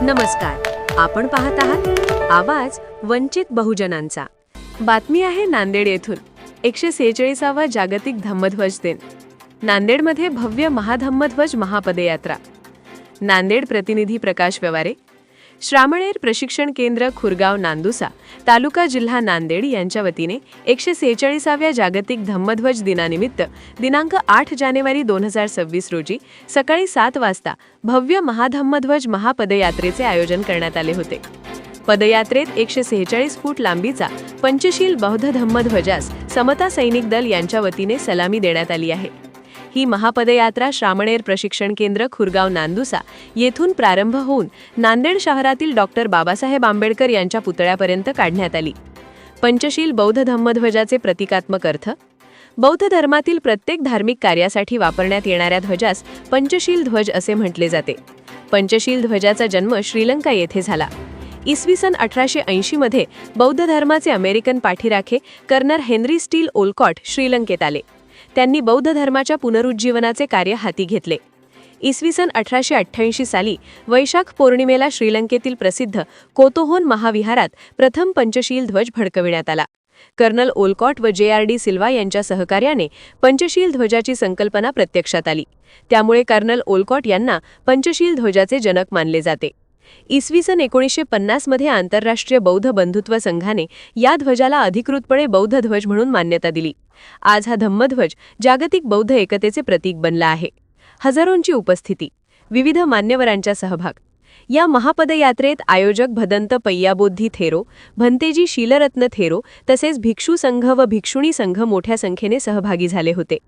नमस्कार, आपण पाहत आहात आवाज वंचित बहुजनांचा। बातमी आहे नांदेड येथून 146वा जागतिक धम्मध्वज दिन। नांदेडमध्ये भव्य महाधम्मध्वज महापदयात्रा। नांदेड प्रतिनिधी प्रकाश व्यवहारे। श्रामणेर प्रशिक्षण केंद्र खुरगाव नांदुसा तालुका जिल्हा नांदेड यांच्या वतीने 146व्या जागतिक धम्मध्वज दिनानिमित्त दिनांक 8 जानेवारी 2026 रोजी सकाळी 7 वाजता भव्य महाधम्मध्वज महापदयात्रेचे आयोजन करण्यात आले होते। पदयात्रेत 146 फूट लांबीचा पंचशील बौद्ध धम्मध्वजास समता सैनिक दल यांच्या वतीने सलामी देण्यात आली आहे। ही महापदयात्रा श्रामणेर प्रशिक्षण केंद्र खुरगाव नांदुसा येथून प्रारंभ होऊन नांदेड शहरातील डॉक्टर बाबासाहेब आंबेडकर यांच्या पुतळ्यापर्यंत काढण्यात आली। पंचशील बौद्ध धम्मध्वजाचे प्रतिकात्मक अर्थ। बौद्ध धर्मातील प्रत्येक धार्मिक कार्यासाठी वापरण्यात येणाऱ्या ध्वजास पंचशील ध्वज असे म्हटले जाते। पंचशील ध्वजाचा जन्म श्रीलंका येथे झाला। इसवी सन 1880 मध्ये बौद्ध धर्माचे अमेरिकन पाठीराखे कर्नल हेनरी स्टील ओलकॉट श्रीलंकेत आले। त्यांनी बौद्ध धर्माच्या पुनरुज्जीवनाचे कार्य हाती घेतले। इसवी सन 1888 साली वैशाख पौर्णिमेला श्रीलंकेतील प्रसिद्ध कोतोहोन महाविहारात प्रथम पंचशील ध्वज फडकविण्यात आला। कर्नल ओलकॉट व JRD सिल्वा यांच्या सहकार्याने पंचशील ध्वजाची संकल्पना प्रत्यक्षात आली। त्यामुळे कर्नल ओलकॉट यांना पंचशील ध्वजाचे जनक मानले जाते। इसवी सन 1950 मध्ये आंतरराष्ट्रीय बौद्ध बंधुत्व संघाने या ध्वजाला अधिकृतपणे बौद्ध ध्वज म्हणून मान्यता दिली। आज हा धम्मध्वज जागतिक बौद्ध एकतेचे प्रतीक बनला आहे। हजारोंची उपस्थिती, विविध मान्यवरांचा सहभाग। या महापदयात्रेत आयोजक भदंत पय्याबोधी थेरो, भंतेजी शीलरत्न थेरो तसेच भिक्षू संघ व भिक्षुणी संघ मोठ्या संख्येने सहभागी झाले होते।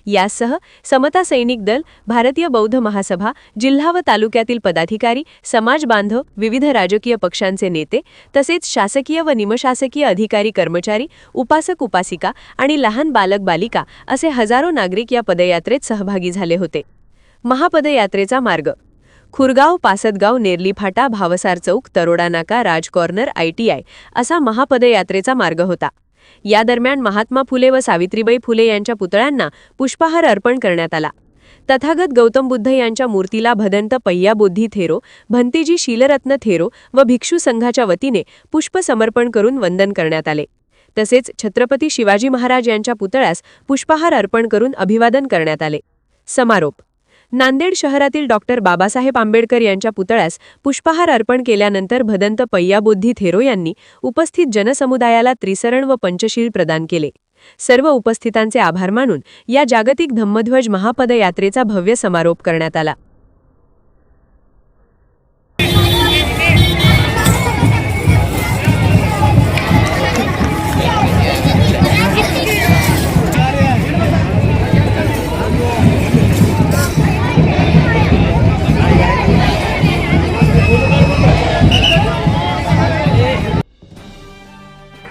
यासह समता सैनिक दल, भारतीय बौद्ध महासभा, जिल्हा व तालुक्यातील पदाधिकारी, समाज बांधव, विविध राजकीय पक्षांचे नेते तसेच शासकीय व निमशासकीय अधिकारी कर्मचारी, उपासक उपासिका आणि लहान बालक बालिका असे हजारो नागरिक या पदयात्रेत सहभागी झाले होते। महापदयात्रेचा मार्ग खुरगाव, पासदगाव, नेरली फाटा, भावसार चौक, तरोडा नाका, राज कॉर्नर, ITI असा महापदयात्रेचा मार्ग होता। या दरम्यान महात्मा फुले व सावित्रीबाई फुले यांच्या पुतळ्यांना पुष्पहार अर्पण करण्यात आला। तथागत गौतम बुद्ध यांच्या मूर्तीला भदंत पय्याबोधी थेरो, भंतेजी शीलरत्न थेरो व भिक्षू संघाच्या वतीने पुष्प समर्पण करून वंदन करण्यात आले। तसेच छत्रपती शिवाजी महाराज यांच्या पुतळ्यास पुष्पहार अर्पण करून अभिवादन करण्यात आले। समारोप नांदेड शहरातील डॉक्टर बाबासाहेब आंबेडकर यांच्या पुतळ्यास पुष्पहार अर्पण केल्यानंतर भदंत पय्याबोधी थेरो यांनी उपस्थित जनसमुदायाला त्रिसरण व पंचशील प्रदान केले। सर्व उपस्थितांचे आभार मानून या जागतिक धम्मध्वज महापदयात्रेचा भव्य समारोप करण्यात आला।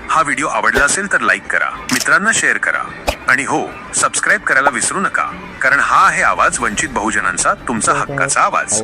हा व्हिडिओ आवडला असेल तर लाईक करा, मित्रांना शेअर करा आणि हो, सबस्क्राइब करायला विसरू नका, कारण हा आहे आवाज वंचित बहुजनांचा, तुमचा हक्काचा आवाज।